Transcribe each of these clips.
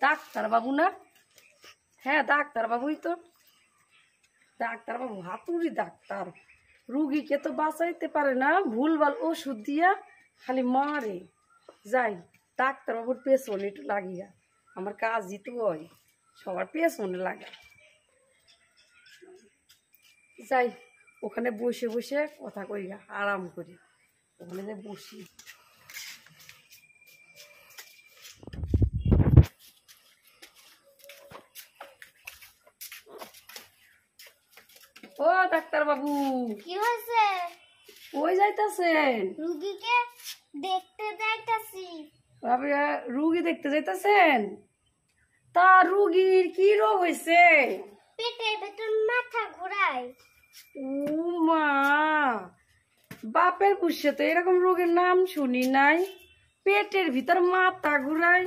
Doctor বাবু না? হ্যাঁ doctor বাবুই তো। ডাক্তার বাবু হাতুড়ি ডাক্তার, রুগীকে তো বাঁচাইতে পারে না, ভুলভাল ওষুধ দিয়া খালি মারে। যাই ডাক্তার বাবুর পেছনে একটু লাগিয়া, আমার কাজই তো হয় সবার পেছনে লাগা। যাই ওখানে বসে বসে কথা কই গা, আরাম করি ওখানে যে বসি। ও ডাক্তার বাবু, কি হয়েছে? ওই যাইতাছেন? রুগীকে দেখতে যাইতাছি। রুগী দেখতে যাইতাছেন? তা রুগীর কি রোগ হয়েছে? পেটের ভেতর মাথা ঘোরায়। ও মা, বাপের পুষে তো এরকম রোগের নাম শুনি নাই। পেটের ভিতর মাথা ঘুরায়,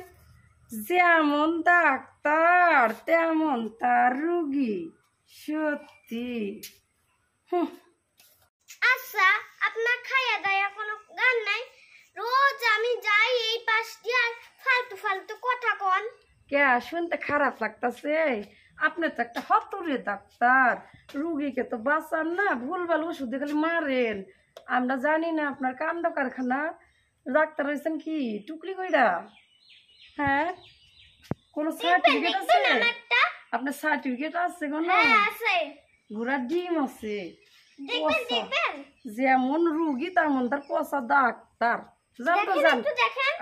যেমন ডাক্তার তেমন তার রুগী। সত্যি। আচ্ছা, আপনার খাইয়া দায়া কোনো গান নাই? রোজ আমি যাই এই পাশ দিয়ে আর ফালতু ফালতু কথা কন। কে শুনতে খারাপ লাগতাছে? আপনি তো একটা হতরে ডাক্তার, রুগীকে তো বাঁচান না, ভুলভাল ওষুধ দিয়ে খালি মারেন। আমরা জানি না আপনার কাণ্ড কারখানা। ডাক্তার হয়েছেন কি টুকলি কইরা? হ্যাঁ, কোন সার্টিফিকেট আছে? আপনার সার্টিফিকেট আছে কোন? হ্যাঁ আছে। ঘোড়ার ডিম আছে। দেখবেন দেখবেন। যেমন রুগী তেমন তার পচা ডাক্তার। যান তো যান,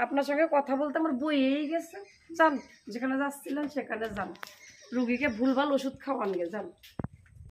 আপনার সঙ্গে কথা বলতে আমার বইয়েই গেছে। যান, যেখানে যাচ্ছিলেন সেখানে যান, রুগীকে ভুলভাল ওষুধ খাওয়ান গে যান।